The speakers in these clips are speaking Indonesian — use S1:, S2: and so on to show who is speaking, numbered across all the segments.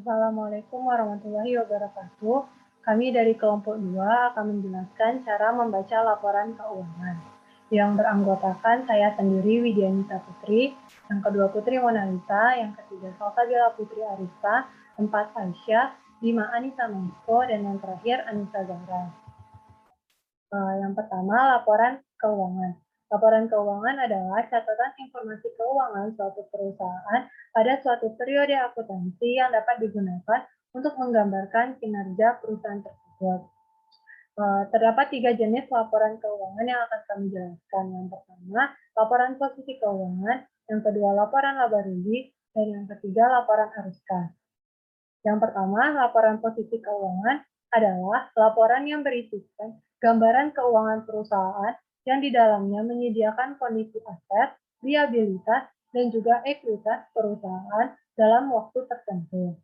S1: Assalamualaikum warahmatullahi wabarakatuh. Kami dari kelompok 2 akan menjelaskan cara membaca laporan keuangan. Yang beranggotakan saya sendiri Widyanita Putri, yang kedua Putri Monalisa, yang ketiga Salsabila Putri Arista, empat Aisyah, lima Anissa Mesko, dan yang terakhir Anissa Zahra. Yang pertama, laporan keuangan. Laporan keuangan adalah catatan informasi keuangan suatu perusahaan pada suatu periode akuntansi yang dapat digunakan untuk menggambarkan kinerja perusahaan tersebut. Terdapat 3 jenis laporan keuangan yang akan kami jelaskan. Yang pertama, laporan posisi keuangan, yang kedua, laporan laba rugi, dan yang ketiga, laporan arus kas. Yang pertama, laporan posisi keuangan adalah laporan yang berisikan gambaran keuangan perusahaan yang di dalamnya menyediakan kondisi aset, liabilitas, dan juga ekuitas perusahaan dalam waktu tertentu.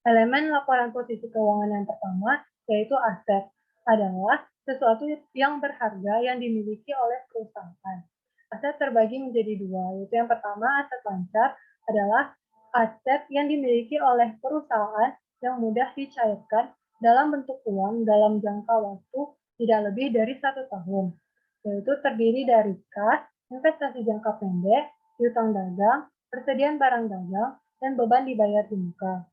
S1: Elemen laporan posisi keuangan yang pertama, yaitu aset, adalah sesuatu yang berharga yang dimiliki oleh perusahaan. Aset terbagi menjadi dua, yaitu yang pertama aset lancar adalah aset yang dimiliki oleh perusahaan yang mudah dicairkan dalam bentuk uang dalam jangka waktu tidak lebih dari 1 tahun, yaitu terdiri dari kas, investasi jangka pendek, piutang dagang, persediaan barang dagang, dan beban dibayar di muka.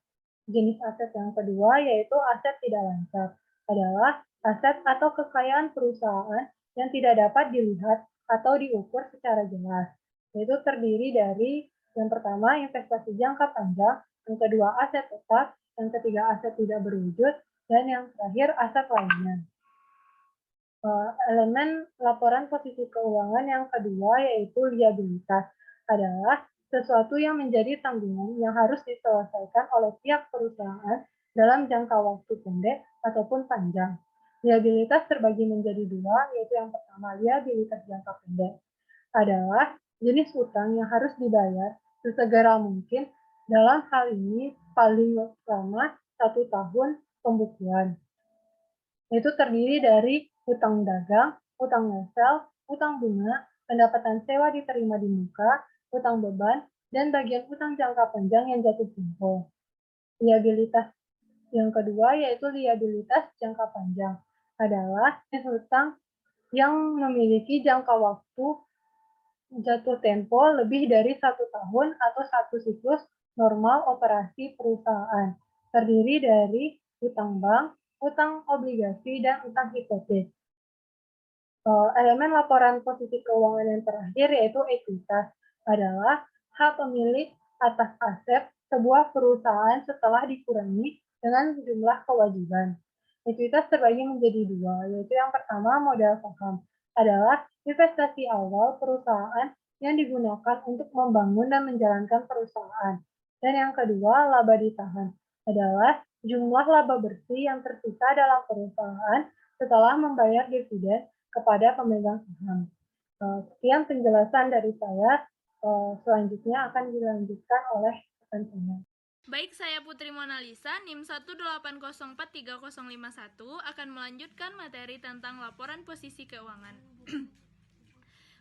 S1: Jenis aset yang kedua yaitu aset tidak lancar, adalah aset atau kekayaan perusahaan yang tidak dapat dilihat atau diukur secara jelas, yaitu terdiri dari yang pertama investasi jangka panjang, yang kedua aset tetap, yang ketiga aset tidak berwujud, dan yang terakhir aset lainnya. Elemen laporan posisi keuangan yang kedua yaitu liabilitas, adalah sesuatu yang menjadi tanggungan yang harus diselesaikan oleh pihak perusahaan dalam jangka waktu pendek ataupun panjang. Liabilitas terbagi menjadi dua, yaitu yang pertama liabilitas jangka pendek adalah jenis utang yang harus dibayar sesegera mungkin, dalam hal ini paling lama 1 tahun pembukuan. Itu terdiri dari utang dagang, utang wesel, utang bunga, pendapatan sewa diterima di muka, utang beban, dan bagian utang jangka panjang yang jatuh tempo. Liabilitas yang kedua yaitu liabilitas jangka panjang, adalah jenis utang yang memiliki jangka waktu jatuh tempo lebih dari 1 tahun atau satu siklus normal operasi perusahaan. Terdiri dari utang bank, utang obligasi, dan utang hipotek. Elemen laporan posisi keuangan yang terakhir yaitu ekuitas, adalah hak pemilik atas aset sebuah perusahaan setelah dikurangi dengan jumlah kewajiban. Ekuitas terbagi menjadi dua, yaitu yang pertama modal saham, adalah investasi awal perusahaan yang digunakan untuk membangun dan menjalankan perusahaan. Dan yang kedua, laba ditahan, adalah jumlah laba bersih yang tersisa dalam perusahaan setelah membayar dividen kepada pemegang saham. Sekian penjelasan dari saya. Selanjutnya akan dilanjutkan oleh rekan saya.
S2: Baik, saya Putri Monalisa, NIM 1804351 akan melanjutkan materi tentang laporan posisi keuangan.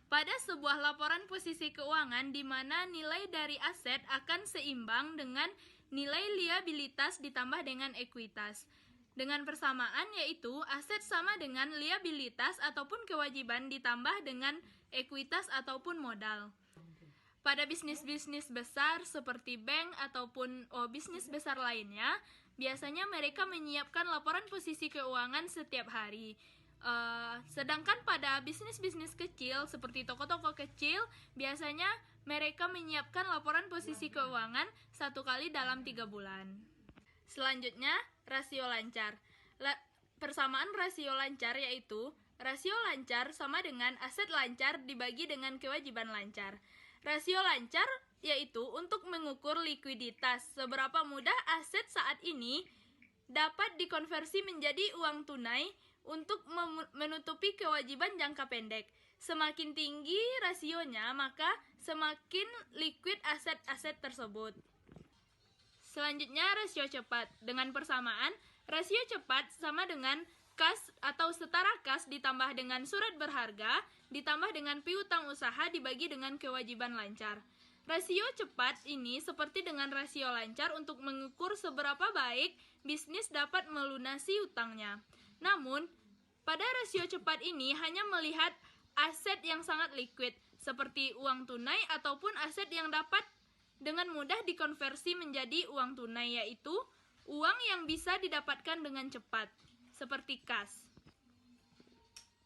S2: Pada sebuah laporan posisi keuangan di mana nilai dari aset akan seimbang dengan nilai liabilitas ditambah dengan ekuitas. Dengan persamaan yaitu aset sama dengan liabilitas ataupun kewajiban ditambah dengan ekuitas ataupun modal. Pada bisnis-bisnis besar seperti bank ataupun bisnis besar lainnya, biasanya mereka menyiapkan laporan posisi keuangan setiap hari. Sedangkan pada bisnis-bisnis kecil seperti toko-toko kecil, biasanya mereka menyiapkan laporan posisi keuangan 1 kali dalam 3 bulan. Selanjutnya, rasio lancar. Persamaan rasio lancar yaitu rasio lancar sama dengan aset lancar dibagi dengan kewajiban lancar. Rasio lancar yaitu untuk mengukur likuiditas, seberapa mudah aset saat ini dapat dikonversi menjadi uang tunai untuk menutupi kewajiban jangka pendek. Semakin tinggi rasionya, maka semakin liquid aset-aset tersebut. Selanjutnya, rasio cepat. Dengan persamaan, rasio cepat sama dengan kas atau setara kas ditambah dengan surat berharga ditambah dengan piutang usaha dibagi dengan kewajiban lancar. Rasio cepat ini seperti dengan rasio lancar untuk mengukur seberapa baik bisnis dapat melunasi utangnya. Namun, pada rasio cepat ini hanya melihat aset yang sangat liquid, seperti uang tunai ataupun aset yang dapat dengan mudah dikonversi menjadi uang tunai, yaitu uang yang bisa didapatkan dengan cepat, seperti kas.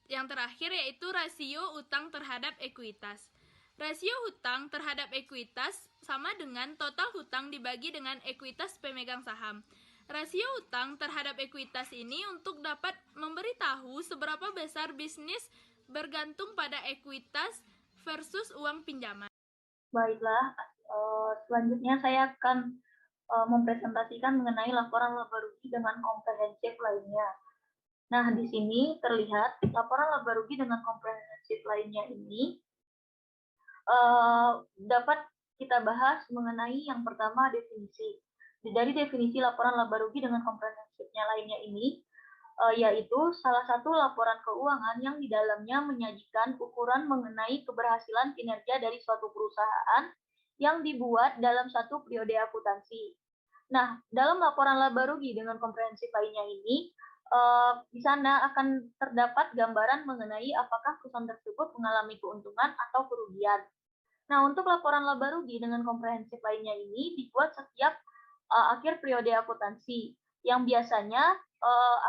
S2: Yang terakhir yaitu rasio utang terhadap ekuitas. Rasio hutang terhadap ekuitas sama dengan total hutang dibagi dengan ekuitas pemegang saham. Rasio hutang terhadap ekuitas ini untuk dapat memberitahu seberapa besar bisnis bergantung pada ekuitas versus uang pinjaman.
S3: Baiklah, selanjutnya saya akan mempresentasikan mengenai laporan laba rugi dengan komprehensif lainnya. Nah, di sini terlihat laporan laba rugi dengan komprehensif lainnya ini dapat kita bahas mengenai yang pertama definisi. Dari definisi laporan laba rugi dengan komprehensifnya lainnya ini, yaitu salah satu laporan keuangan yang di dalamnya menyajikan ukuran mengenai keberhasilan kinerja dari suatu perusahaan yang dibuat dalam satu periode akuntansi. Nah, dalam laporan laba rugi dengan komprehensif lainnya ini, di sana akan terdapat gambaran mengenai apakah perusahaan tersebut mengalami keuntungan atau kerugian. Nah, untuk laporan laba rugi dengan komprehensif lainnya ini dibuat setiap akhir periode akuntansi, yang biasanya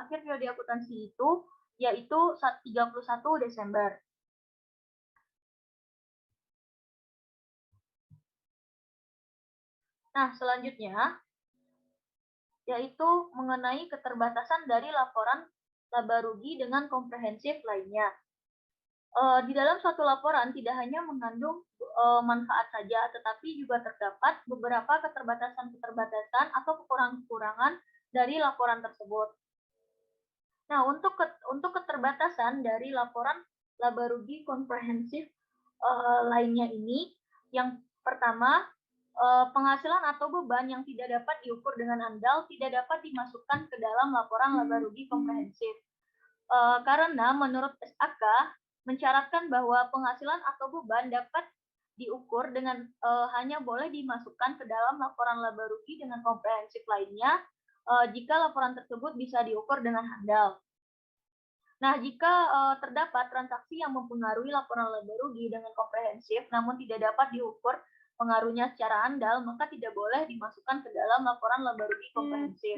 S3: akhir periode akuntansi itu yaitu 31 Desember. Nah, selanjutnya yaitu mengenai keterbatasan dari laporan laba rugi dengan komprehensif lainnya. Di dalam suatu laporan tidak hanya mengandung manfaat saja, tetapi juga terdapat beberapa keterbatasan-keterbatasan atau kekurangan-kekurangan dari laporan tersebut. Nah, untuk keterbatasan dari laporan laba rugi komprehensif lainnya ini, yang pertama, penghasilan atau beban yang tidak dapat diukur dengan andal tidak dapat dimasukkan ke dalam laporan laba rugi komprehensif. Karena menurut SAK mencaratkan bahwa penghasilan atau beban dapat diukur dengan hanya boleh dimasukkan ke dalam laporan laba rugi dengan komprehensif lainnya jika laporan tersebut bisa diukur dengan handal. Nah, jika terdapat transaksi yang mempengaruhi laporan laba rugi dengan komprehensif namun tidak dapat diukur pengaruhnya secara andal, maka tidak boleh dimasukkan ke dalam laporan laba rugi komprehensif.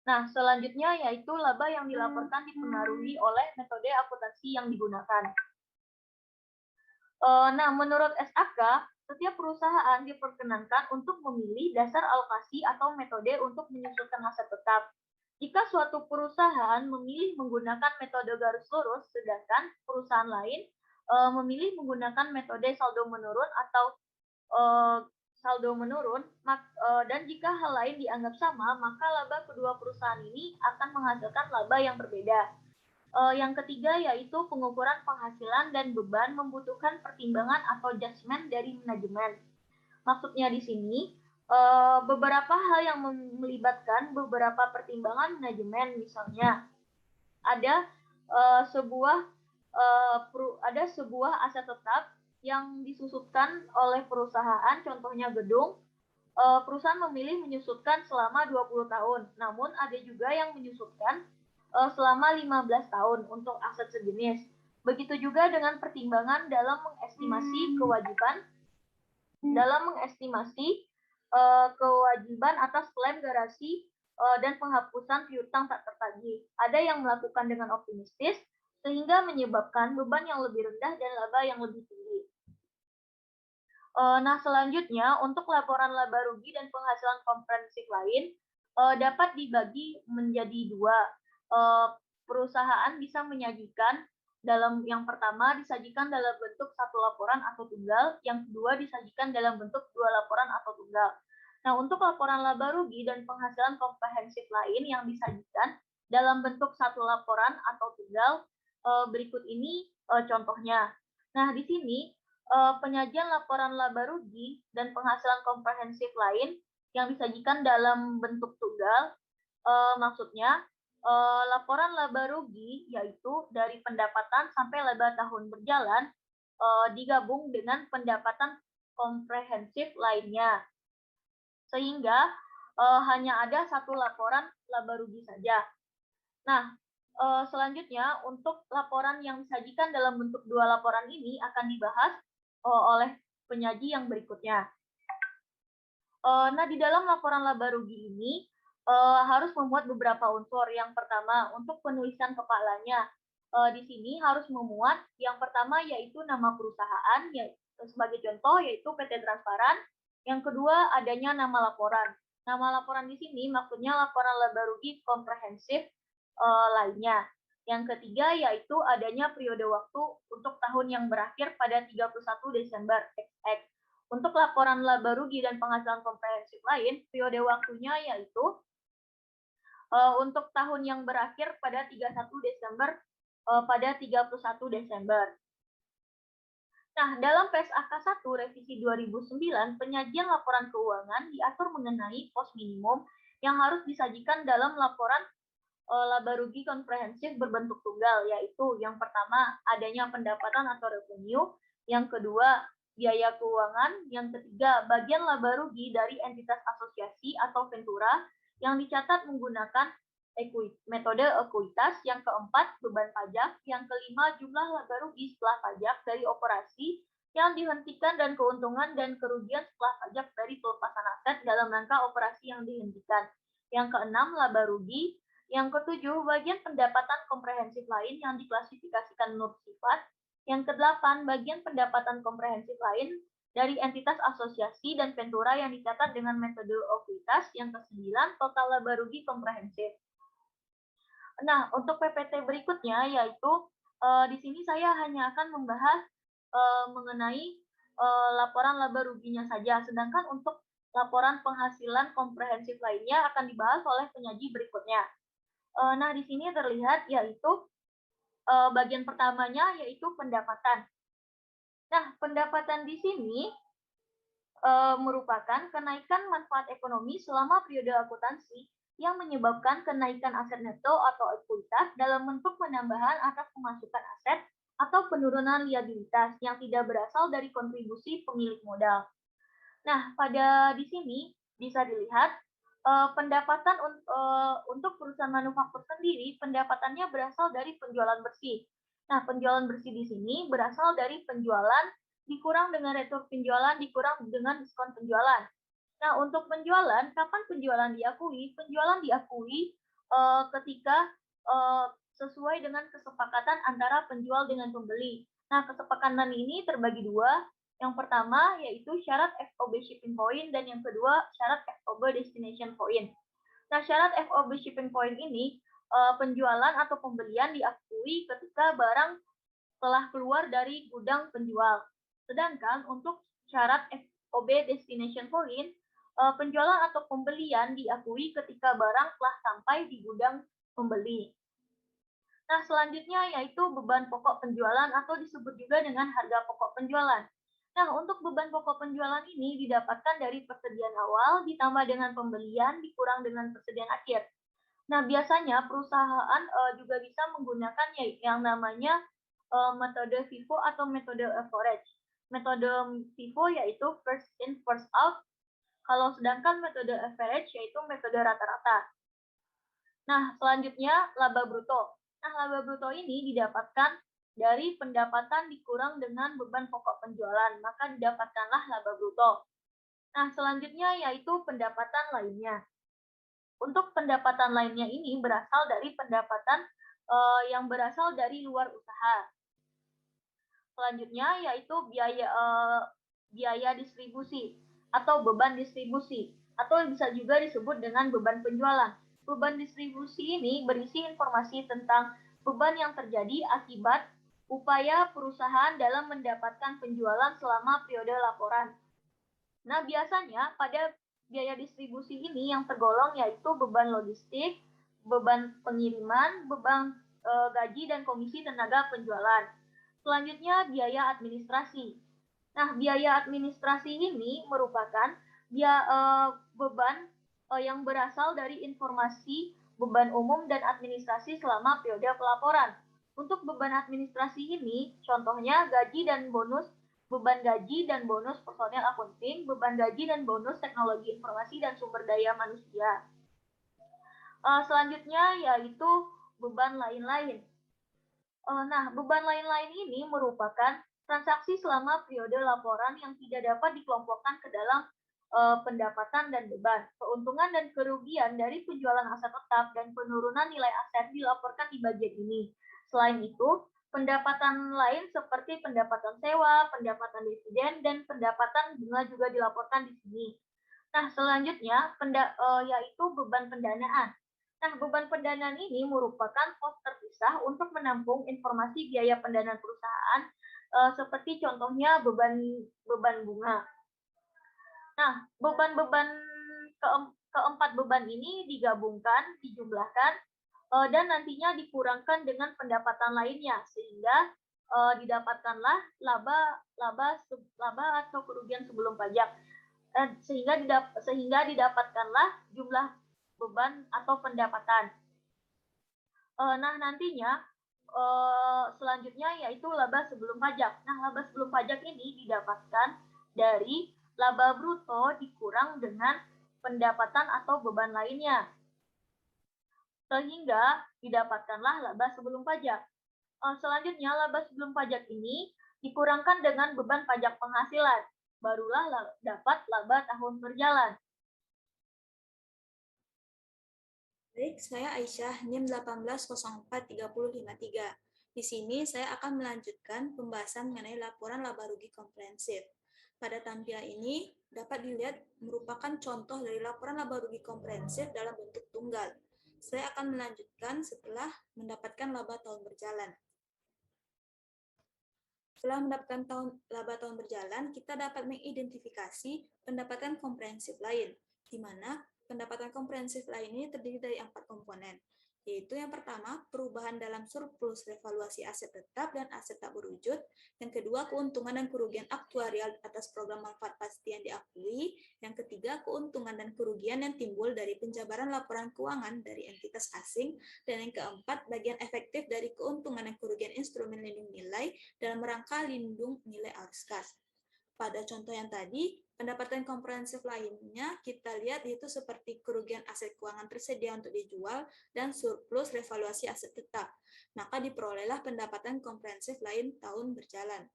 S3: Nah, selanjutnya yaitu laba yang dilaporkan dipengaruhi oleh metode akuntansi yang digunakan. Nah, menurut SAK, setiap perusahaan diperkenankan untuk memilih dasar alokasi atau metode untuk menyusunkan aset tetap. Jika suatu perusahaan memilih menggunakan metode garis lurus, sedangkan perusahaan lain memilih menggunakan metode saldo menurun atau saldo menurun, dan jika hal lain dianggap sama, maka laba kedua perusahaan ini akan menghasilkan laba yang berbeda. Yang ketiga yaitu pengukuran penghasilan dan beban membutuhkan pertimbangan atau judgement dari manajemen. Maksudnya di sini, beberapa hal yang melibatkan beberapa pertimbangan manajemen, misalnya ada sebuah aset tetap yang disusutkan oleh perusahaan, contohnya gedung. Perusahaan memilih menyusutkan selama 20 tahun, namun ada juga yang menyusutkan selama 15 tahun untuk aset sejenis. Begitu juga dengan pertimbangan dalam mengestimasi kewajiban atas klaim garasi dan penghapusan piutang tak tertagih. Ada yang melakukan dengan optimistis sehingga menyebabkan beban yang lebih rendah dan laba yang lebih tinggi. Nah, selanjutnya untuk laporan laba rugi dan penghasilan komprehensif lain dapat dibagi menjadi dua. Perusahaan bisa menyajikan yang pertama disajikan dalam bentuk satu laporan atau tunggal, yang kedua disajikan dalam bentuk dua laporan atau tunggal. Nah, untuk laporan laba rugi dan penghasilan komprehensif lain yang disajikan dalam bentuk satu laporan atau tunggal, berikut ini contohnya. Nah, di sini penyajian laporan laba rugi dan penghasilan komprehensif lain yang disajikan dalam bentuk tunggal, maksudnya laporan laba rugi yaitu dari pendapatan sampai laba tahun berjalan digabung dengan pendapatan komprehensif lainnya. Sehingga hanya ada satu laporan laba rugi saja. Nah, selanjutnya untuk laporan yang disajikan dalam bentuk dua laporan ini akan dibahas oleh penyaji yang berikutnya. Nah, di dalam laporan laba rugi ini harus memuat beberapa unsur. Yang pertama, untuk penulisan kepalanya. Di sini harus memuat yang pertama yaitu nama perusahaan, sebagai contoh yaitu PT Transparan. Yang kedua, adanya nama laporan. Nama laporan di sini maksudnya laporan laba rugi komprehensif lainnya. Yang ketiga yaitu adanya periode waktu untuk tahun yang berakhir pada 31 Desember XX. Untuk laporan laba rugi dan penghasilan komprehensif lain, periode waktunya yaitu untuk tahun yang berakhir pada 31 Desember pada 31 Desember. Nah, dalam PSAK 1 revisi 2009, penyajian laporan keuangan diatur mengenai pos minimum yang harus disajikan dalam laporan laba rugi komprehensif berbentuk tunggal, yaitu yang pertama adanya pendapatan atau revenue, yang kedua biaya keuangan, yang ketiga bagian laba rugi dari entitas asosiasi atau ventura yang dicatat menggunakan metode ekuitas, yang keempat beban pajak, yang kelima jumlah laba rugi setelah pajak dari operasi yang dihentikan dan keuntungan dan kerugian setelah pajak dari pelepasan aset dalam rangka operasi yang dihentikan. Yang keenam laba rugi, yang ketujuh bagian pendapatan komprehensif lain yang diklasifikasikan menurut sifat. Yang kedelapan bagian pendapatan komprehensif lain dari entitas asosiasi dan ventura yang dicatat dengan metode ekuitas. Yang kesembilan total laba rugi komprehensif. Nah, untuk PPT berikutnya yaitu di sini saya hanya akan membahas mengenai laporan laba ruginya saja, sedangkan untuk laporan penghasilan komprehensif lainnya akan dibahas oleh penyaji berikutnya. Nah, di sini terlihat yaitu bagian pertamanya yaitu pendapatan. Nah, pendapatan di sini merupakan kenaikan manfaat ekonomi selama periode akuntansi yang menyebabkan kenaikan aset neto atau ekuitas dalam bentuk penambahan atas pemasukan aset atau penurunan liabilitas yang tidak berasal dari kontribusi pemilik modal. Nah, pada di sini bisa dilihat pendapatan untuk perusahaan manufaktur sendiri, pendapatannya berasal dari penjualan bersih. Nah, penjualan bersih di sini berasal dari penjualan dikurang dengan retur penjualan dikurang dengan diskon penjualan. Nah, untuk penjualan, kapan penjualan diakui? Penjualan diakui ketika sesuai dengan kesepakatan antara penjual dengan pembeli. Nah, kesepakatan ini terbagi dua. Yang pertama yaitu syarat FOB shipping point dan yang kedua syarat FOB destination point. Nah, syarat FOB shipping point ini penjualan atau pembelian diakui ketika barang telah keluar dari gudang penjual. Sedangkan untuk syarat FOB destination point, penjualan atau pembelian diakui ketika barang telah sampai di gudang pembeli. Nah, selanjutnya yaitu beban pokok penjualan atau disebut juga dengan harga pokok penjualan. Nah, untuk beban pokok penjualan ini didapatkan dari persediaan awal ditambah dengan pembelian dikurang dengan persediaan akhir. Nah, biasanya perusahaan juga bisa menggunakan yang namanya metode FIFO atau metode average. Metode FIFO yaitu first in first out, kalau sedangkan metode average yaitu metode rata-rata. Nah, selanjutnya laba bruto. Nah, laba bruto ini didapatkan dari pendapatan dikurang dengan beban pokok penjualan, maka didapatkanlah laba bruto. Nah, selanjutnya yaitu pendapatan lainnya. Untuk pendapatan lainnya ini berasal dari pendapatan yang berasal dari luar usaha. Selanjutnya yaitu biaya distribusi atau beban distribusi, atau bisa juga disebut dengan beban penjualan. Beban distribusi ini berisi informasi tentang beban yang terjadi akibat upaya perusahaan dalam mendapatkan penjualan selama periode laporan. Nah, biasanya pada biaya distribusi ini yang tergolong yaitu beban logistik, beban pengiriman, beban gaji dan komisi tenaga penjualan. Selanjutnya biaya administrasi. Nah, biaya administrasi ini merupakan beban yang berasal dari informasi beban umum dan administrasi selama periode pelaporan. Untuk beban administrasi ini, contohnya gaji dan bonus beban gaji dan bonus personel akunting, beban gaji dan bonus teknologi informasi dan sumber daya manusia. Selanjutnya yaitu beban lain-lain. Nah, beban lain-lain ini merupakan transaksi selama periode laporan yang tidak dapat dikelompokkan ke dalam pendapatan dan beban. Keuntungan dan kerugian dari penjualan aset tetap dan penurunan nilai aset dilaporkan di bagian ini. Selain itu, pendapatan lain seperti pendapatan sewa, pendapatan dividen, dan pendapatan bunga juga dilaporkan di sini. Nah, selanjutnya yaitu beban pendanaan. Nah, beban pendanaan ini merupakan pos terpisah untuk menampung informasi biaya pendanaan perusahaan, seperti contohnya beban bunga. Nah, beban-beban keempat beban ini digabungkan, dijumlahkan, dan nantinya dikurangkan dengan pendapatan lainnya, sehingga didapatkanlah laba atau kerugian sebelum pajak. Sehingga didapatkanlah jumlah beban atau pendapatan. Nah, nantinya selanjutnya yaitu laba sebelum pajak. Nah, laba sebelum pajak ini didapatkan dari laba bruto dikurang dengan pendapatan atau beban lainnya, sehingga didapatkanlah laba sebelum pajak. Selanjutnya, laba sebelum pajak ini dikurangkan dengan beban pajak penghasilan, barulah dapat laba tahun berjalan.
S4: Baik, saya Aisyah, NIM 18043053. Di sini saya akan melanjutkan pembahasan mengenai laporan laba rugi komprehensif. Pada tampilan ini dapat dilihat merupakan contoh dari laporan laba rugi komprehensif dalam bentuk tunggal. Saya akan melanjutkan setelah mendapatkan laba tahun berjalan. Setelah mendapatkan laba tahun berjalan, kita dapat mengidentifikasi pendapatan komprehensif lain, di mana pendapatan komprehensif lain ini terdiri dari 4 komponen, yaitu yang pertama, perubahan dalam surplus revaluasi aset tetap dan aset tak berwujud. Yang kedua, keuntungan dan kerugian aktuarial atas program manfaat pasti yang diakui. Yang ketiga, keuntungan dan kerugian yang timbul dari penjabaran laporan keuangan dari entitas asing. Dan yang keempat, bagian efektif dari keuntungan dan kerugian instrumen lindung nilai dalam rangka lindung nilai arus kas. Pada contoh yang tadi, pendapatan komprehensif lainnya kita lihat yaitu seperti kerugian aset keuangan tersedia untuk dijual dan surplus revaluasi aset tetap. Maka diperolehlah pendapatan komprehensif lain tahun berjalan.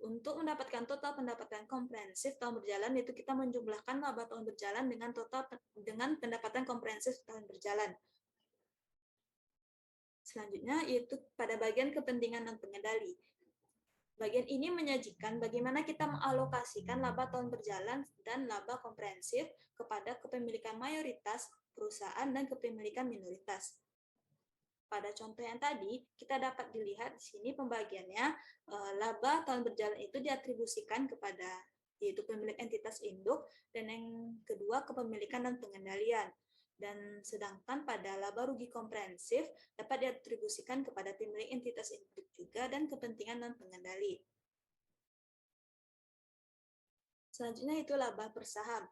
S4: Untuk mendapatkan total pendapatan komprehensif tahun berjalan, yaitu kita menjumlahkan laba tahun berjalan dengan pendapatan komprehensif tahun berjalan. Selanjutnya yaitu pada bagian kepentingan dan pengendali. Bagian ini menyajikan bagaimana kita mengalokasikan laba tahun berjalan dan laba komprehensif kepada kepemilikan mayoritas perusahaan dan kepemilikan minoritas. Pada contoh yang tadi, kita dapat dilihat di sini pembagiannya, laba tahun berjalan itu diatribusikan kepada yaitu pemilik entitas induk, dan yang kedua kepemilikan dan pengendalian. Dan sedangkan pada laba rugi komprehensif dapat diatribusikan kepada pemilik entitas induk juga dan kepentingan dan pengendali. Selanjutnya itu laba per saham.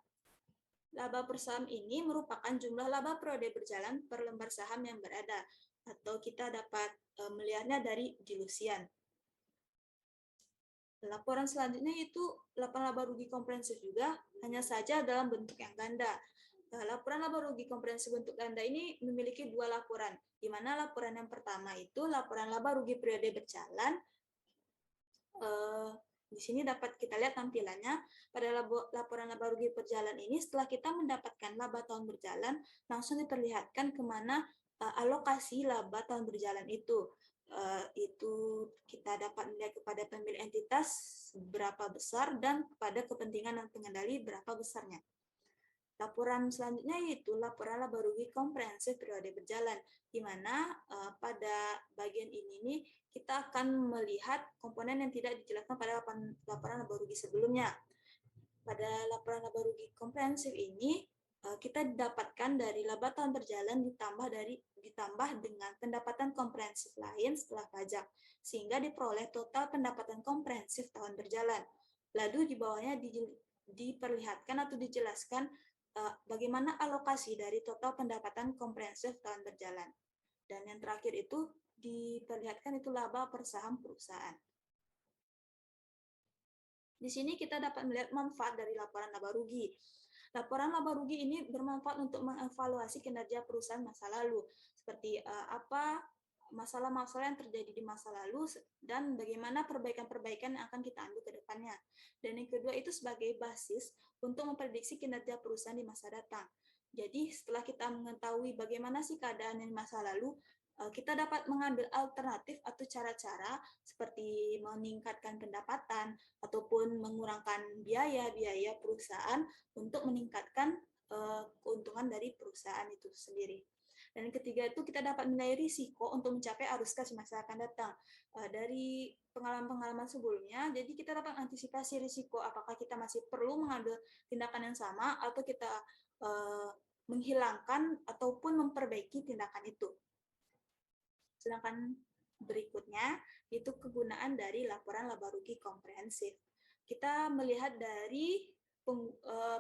S4: Laba per saham ini merupakan jumlah laba periode berjalan per lembar saham yang berada, atau kita dapat melihatnya dari dilusian. Laporan selanjutnya itu laporan laba rugi komprehensif juga, hanya saja dalam bentuk yang ganda. Laporan laba rugi komprehensif bentuk ganda ini memiliki 2 laporan, di mana laporan yang pertama itu laporan laba rugi periode berjalan. Di sini dapat kita lihat tampilannya. Pada laporan laba rugi berjalan ini, setelah kita mendapatkan laba tahun berjalan, langsung diperlihatkan kemana alokasi laba tahun berjalan itu. Itu kita dapat melihat kepada pemilik entitas berapa besar dan kepada kepentingan dan pengendali berapa besarnya. Laporan selanjutnya yaitu laporan laba rugi komprehensif periode berjalan, di mana pada bagian ini nih kita akan melihat komponen yang tidak dijelaskan pada laporan laba rugi sebelumnya. Pada laporan laba rugi komprehensif ini kita dapatkan dari laba tahun berjalan ditambah dengan pendapatan komprehensif lain setelah pajak, sehingga diperoleh total pendapatan komprehensif tahun berjalan. Lalu di bawahnya diperlihatkan atau dijelaskan bagaimana alokasi dari total pendapatan komprehensif tahun berjalan. Dan yang terakhir itu diperlihatkan itu laba per saham perusahaan. Di sini kita dapat melihat manfaat dari laporan laba rugi. Laporan laba rugi ini bermanfaat untuk mengevaluasi kinerja perusahaan masa lalu, seperti apa masalah-masalah yang terjadi di masa lalu dan bagaimana perbaikan-perbaikan yang akan kita ambil ke depannya. Dan yang kedua itu sebagai basis untuk memprediksi kinerja perusahaan di masa datang. Jadi setelah kita mengetahui bagaimana sih keadaan di masa lalu, kita dapat mengambil alternatif atau cara-cara seperti meningkatkan pendapatan ataupun mengurangkan biaya-biaya perusahaan untuk meningkatkan keuntungan dari perusahaan itu sendiri. Dan yang ketiga itu kita dapat menilai risiko untuk mencapai arus kas masa akan datang. Dari pengalaman-pengalaman sebelumnya, jadi kita dapat antisipasi risiko apakah kita masih perlu mengambil tindakan yang sama atau kita menghilangkan ataupun memperbaiki tindakan itu. Sedangkan berikutnya itu kegunaan dari laporan laba rugi komprehensif. Kita melihat dari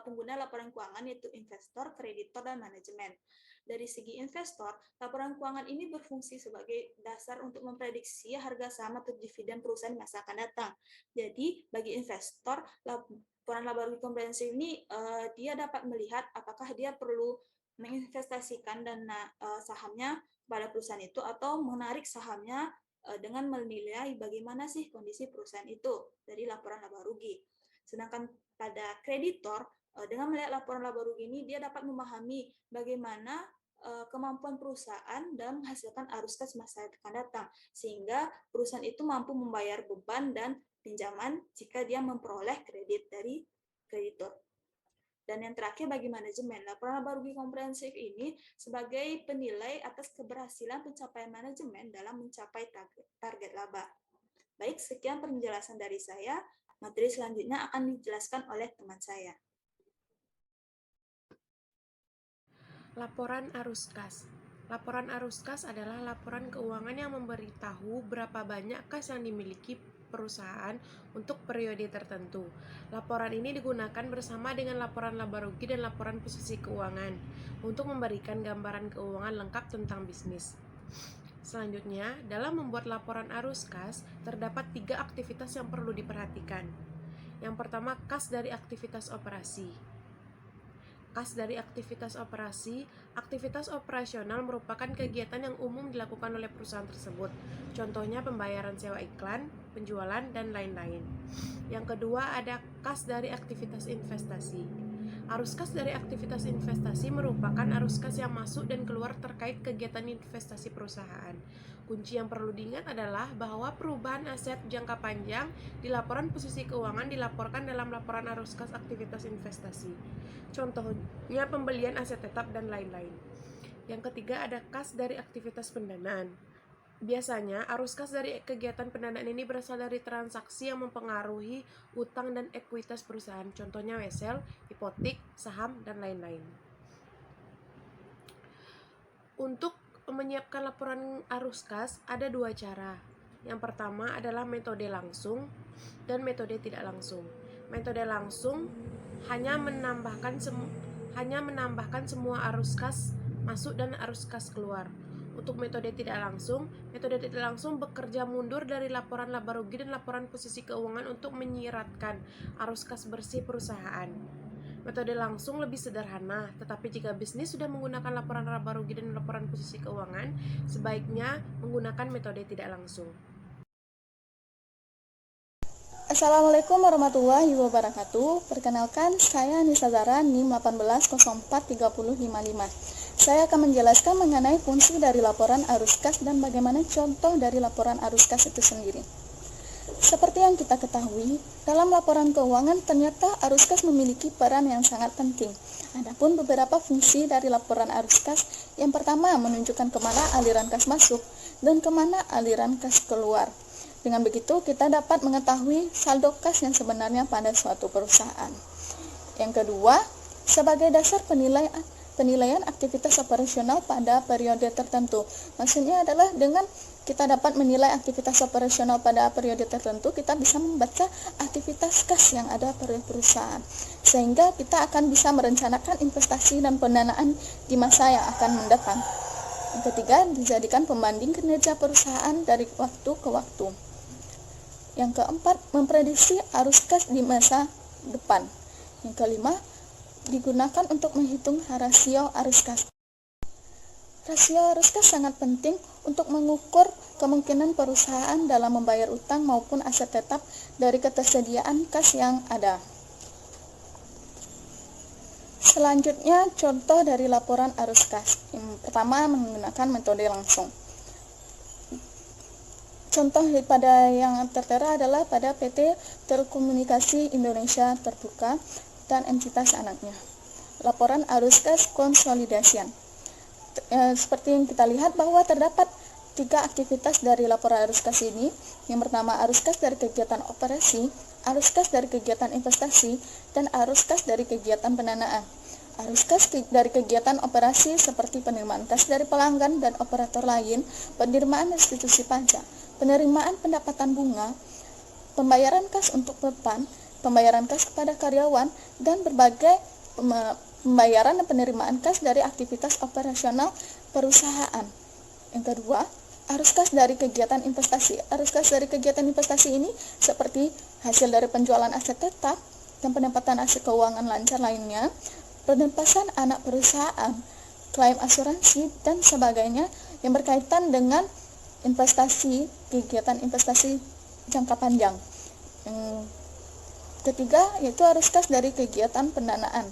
S4: pengguna laporan keuangan yaitu investor, kreditor, dan manajemen. Dari segi investor, laporan keuangan ini berfungsi sebagai dasar untuk memprediksi harga saham atau dividen perusahaan di masa akan datang. Jadi, bagi investor, laporan laba rugi komprehensif ini dia dapat melihat apakah dia perlu menginvestasikan dana sahamnya pada perusahaan itu atau menarik sahamnya dengan menilai bagaimana sih kondisi perusahaan itu dari laporan laba rugi. Sedangkan pada kreditor, dengan melihat laporan laba rugi ini, dia dapat memahami bagaimana kemampuan perusahaan dan menghasilkan arus kas masa akan datang, sehingga perusahaan itu mampu membayar beban dan pinjaman jika dia memperoleh kredit dari kreditor. Dan yang terakhir bagi manajemen, laporan laba rugi komprehensif ini sebagai penilai atas keberhasilan pencapaian manajemen dalam mencapai target laba. Baik, sekian penjelasan dari saya. Materi selanjutnya akan dijelaskan oleh teman saya.
S5: Laporan arus kas. Laporan arus kas adalah laporan keuangan yang memberitahu berapa banyak kas yang dimiliki perusahaan untuk periode tertentu. Laporan ini digunakan bersama dengan laporan laba rugi dan laporan posisi keuangan untuk memberikan gambaran keuangan lengkap tentang bisnis. Selanjutnya, dalam membuat laporan arus kas, terdapat 3 aktivitas yang perlu diperhatikan. Yang pertama, kas dari aktivitas operasi. Kas dari aktivitas operasi, aktivitas operasional merupakan kegiatan yang umum dilakukan oleh perusahaan tersebut. Contohnya pembayaran sewa iklan, penjualan, dan lain-lain. Yang kedua ada kas dari aktivitas investasi. Arus kas dari aktivitas investasi merupakan arus kas yang masuk dan keluar terkait kegiatan investasi perusahaan. Kunci yang perlu diingat adalah bahwa perubahan aset jangka panjang di laporan posisi keuangan dilaporkan dalam laporan arus kas aktivitas investasi. Contohnya pembelian aset tetap dan lain-lain. Yang ketiga ada kas dari aktivitas pendanaan. Biasanya, arus kas dari kegiatan pendanaan ini berasal dari transaksi yang mempengaruhi utang dan ekuitas perusahaan, contohnya wesel, hipotek, saham, dan lain-lain. Untuk menyiapkan laporan arus kas, ada 2 cara. Yang pertama adalah metode langsung dan metode tidak langsung. Metode langsung hanya menambahkan semua arus kas masuk dan arus kas keluar. Untuk metode tidak langsung bekerja mundur dari laporan laba rugi dan laporan posisi keuangan untuk menyiratkan arus kas bersih perusahaan. Metode langsung lebih sederhana, tetapi jika bisnis sudah menggunakan laporan laba rugi dan laporan posisi keuangan, sebaiknya menggunakan metode tidak langsung.
S6: Assalamualaikum warahmatullahi wabarakatuh. Perkenalkan, saya Nisa Zara, NIM 18043055. Saya akan menjelaskan mengenai fungsi dari laporan arus kas dan bagaimana contoh dari laporan arus kas itu sendiri. Seperti yang kita ketahui, dalam laporan keuangan ternyata arus kas memiliki peran yang sangat penting. Adapun beberapa fungsi dari laporan arus kas, yang pertama menunjukkan kemana aliran kas masuk dan kemana aliran kas keluar. Dengan begitu, kita dapat mengetahui saldo kas yang sebenarnya pada suatu perusahaan. Yang kedua, sebagai dasar penilaian aktivitas operasional pada periode tertentu. Maksudnya adalah dengan kita dapat menilai aktivitas operasional pada periode tertentu, kita bisa membaca aktivitas kas yang ada pada perusahaan. Sehingga kita akan bisa merencanakan investasi dan pendanaan di masa yang akan mendatang. Yang ketiga, dijadikan pembanding kinerja perusahaan dari waktu ke waktu. Yang keempat, memprediksi arus kas di masa depan. Yang kelima, digunakan untuk menghitung rasio arus kas. Rasio arus kas sangat penting untuk mengukur kemungkinan perusahaan dalam membayar utang maupun aset tetap dari ketersediaan kas yang ada. Selanjutnya, contoh dari laporan arus kas. Yang pertama, menggunakan metode langsung. Contoh pada yang tertera adalah pada PT Telekomunikasi Indonesia Terbuka dan entitas anaknya. Laporan arus kas konsolidasian. Seperti yang kita lihat bahwa terdapat 3 aktivitas dari laporan arus kas ini. Yang pertama, arus kas dari kegiatan operasi, arus kas dari kegiatan investasi, dan arus kas dari kegiatan pendanaan. Arus kas dari kegiatan operasi seperti penerimaan kas dari pelanggan dan operator lain, penerimaan restitusi pajak, penerimaan pendapatan bunga, pembayaran kas untuk beban, pembayaran kas kepada karyawan, dan berbagai pembayaran dan penerimaan kas dari aktivitas operasional perusahaan. Yang kedua, arus kas dari kegiatan investasi. Arus kas dari kegiatan investasi ini seperti hasil dari penjualan aset tetap dan pendapatan aset keuangan lancar lainnya, penempasan anak perusahaan, klaim asuransi, dan sebagainya yang berkaitan dengan investasi, kegiatan investasi jangka panjang. Yang ketiga yaitu arus kas dari kegiatan pendanaan.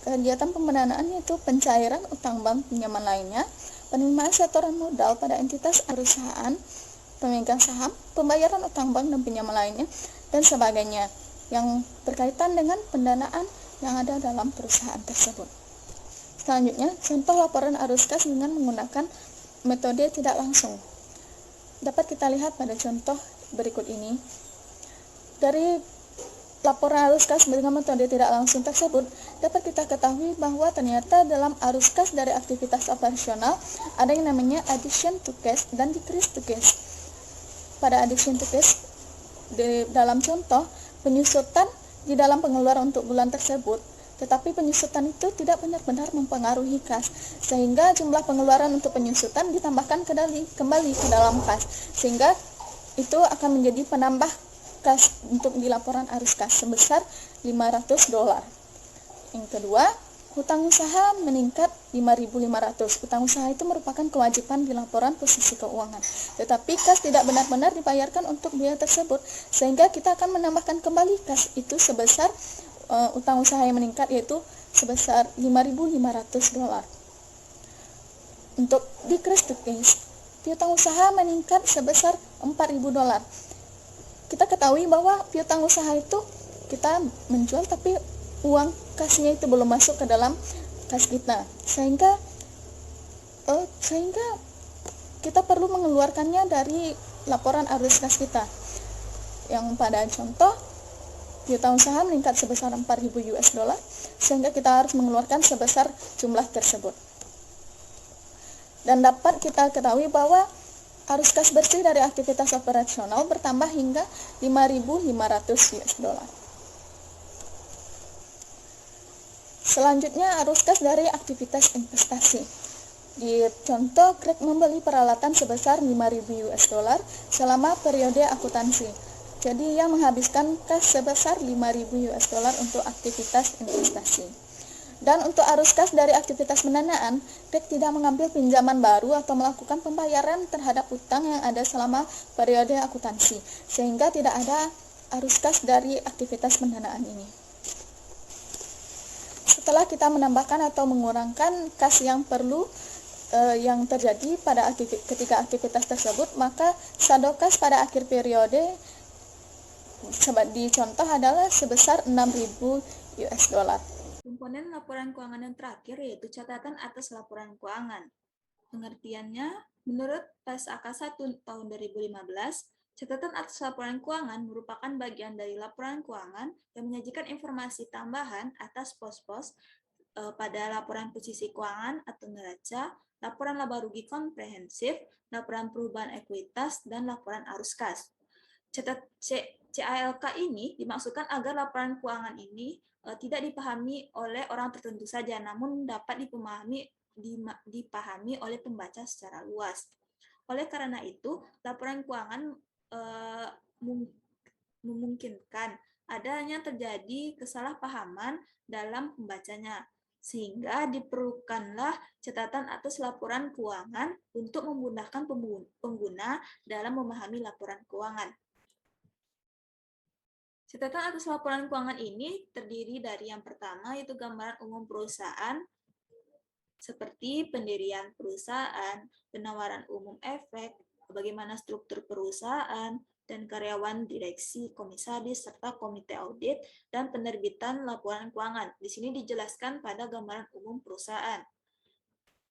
S6: Kegiatan pendanaan yaitu pencairan utang bank pinjaman lainnya, penerimaan setoran modal pada entitas perusahaan, pemegang saham, pembayaran utang bank dan pinjaman lainnya, dan sebagainya yang berkaitan dengan pendanaan yang ada dalam perusahaan tersebut. Selanjutnya, contoh laporan arus kas dengan menggunakan metode tidak langsung. Dapat kita lihat pada contoh berikut ini. Dari laporan arus kas dengan metode tidak langsung tersebut, dapat kita ketahui bahwa ternyata dalam arus kas dari aktivitas operasional ada yang namanya addition to cash dan decrease to cash. Pada addition to cash, dalam contoh, penyusutan di dalam pengeluaran untuk bulan tersebut, tetapi penyusutan itu tidak benar-benar mempengaruhi kas, sehingga jumlah pengeluaran untuk penyusutan ditambahkan kembali ke dalam kas, sehingga itu akan menjadi penambah kas untuk di laporan arus kas sebesar $500. Yang kedua, hutang usaha meningkat 5.500. Hutang usaha itu merupakan kewajiban di laporan posisi keuangan, tetapi kas tidak benar-benar dibayarkan untuk biaya tersebut, sehingga kita akan menambahkan kembali kas itu sebesar utang usaha yang meningkat, yaitu sebesar $5.500. Untuk decrease to cash, piutang usaha meningkat sebesar $4.000. Kita ketahui bahwa piutang usaha itu kita menjual tapi uang kasnya itu belum masuk ke dalam kas kita, sehingga kita perlu mengeluarkannya dari laporan arus kas kita. Yang pada contoh, piutang usaha meningkat sebesar $4.000, sehingga kita harus mengeluarkan sebesar jumlah tersebut. Dan dapat kita ketahui bahwa arus kas bersih dari aktivitas operasional bertambah hingga $5.500. Selanjutnya, arus kas dari aktivitas investasi. Di contoh, Greg membeli peralatan sebesar $5.000 selama periode akuntansi. Jadi, ia menghabiskan kas sebesar $5.000 untuk aktivitas investasi. Dan untuk arus kas dari aktivitas pendanaan, Greg tidak mengambil pinjaman baru atau melakukan pembayaran terhadap utang yang ada selama periode akuntansi, sehingga tidak ada arus kas dari aktivitas pendanaan ini. Setelah kita menambahkan atau mengurangkan kas yang perlu yang terjadi pada ketika aktivitas tersebut, maka saldo kas pada akhir periode di contoh adalah sebesar $6.000.
S4: Komponen laporan keuangan yang terakhir yaitu catatan atas laporan keuangan. Pengertiannya, menurut PSAK 1 tahun 2015, catatan atas laporan keuangan merupakan bagian dari laporan keuangan yang menyajikan informasi tambahan atas pos-pos pada laporan posisi keuangan atau neraca, laporan laba rugi komprehensif, laporan perubahan ekuitas, dan laporan arus kas. CALK ini dimaksudkan agar laporan keuangan ini tidak dipahami oleh orang tertentu saja, namun dapat dipahami oleh pembaca secara luas. Oleh karena itu, laporan keuangan memungkinkan adanya terjadi kesalahpahaman dalam pembacanya, sehingga diperlukanlah catatan atas laporan keuangan untuk memudahkan pengguna dalam memahami laporan keuangan. Catatan atas laporan keuangan ini terdiri dari yang pertama yaitu gambaran umum perusahaan, seperti pendirian perusahaan, penawaran umum efek, bagaimana struktur perusahaan, dan karyawan direksi, komisaris, serta komite audit, dan penerbitan laporan keuangan. Di sini dijelaskan pada gambaran umum perusahaan.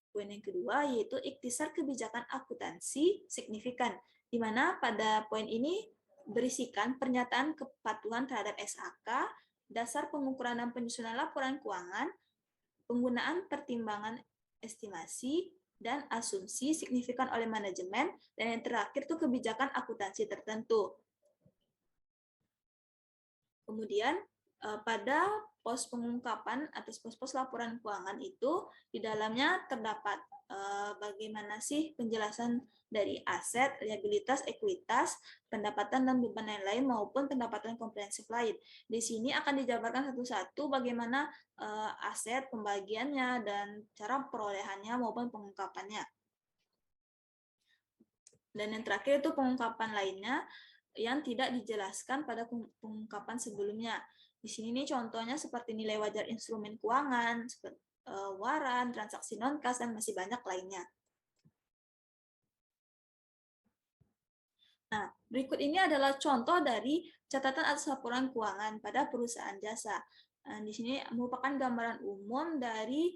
S4: Poin yang kedua yaitu ikhtisar kebijakan akuntansi signifikan, di mana pada poin ini berisikan pernyataan kepatuhan terhadap SAK, dasar pengukuran dan penyusunan laporan keuangan, penggunaan pertimbangan estimasi dan asumsi signifikan oleh manajemen, dan yang terakhir itu kebijakan akuntansi tertentu. Kemudian pada pos pengungkapan atas pos-pos laporan keuangan itu di dalamnya terdapat bagaimana sih penjelasan dari aset, liabilitas, ekuitas, pendapatan dan beban lain-lain maupun pendapatan komprehensif lain. Di sini akan dijabarkan satu-satu bagaimana aset, pembagiannya, dan cara perolehannya maupun pengungkapannya. Dan yang terakhir itu pengungkapan lainnya yang tidak dijelaskan pada pengungkapan sebelumnya. Di sini nih contohnya seperti nilai wajar instrumen keuangan, waran, transaksi non-kas, dan masih banyak lainnya. Nah, berikut ini adalah contoh dari catatan atas laporan keuangan pada perusahaan jasa. Di sini merupakan gambaran umum dari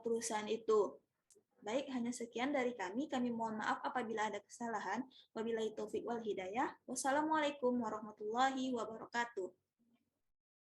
S4: perusahaan itu. Baik, hanya sekian dari kami. Kami mohon maaf apabila ada kesalahan. Wabillahi taufiq wal hidayah. Wassalamualaikum warahmatullahi wabarakatuh.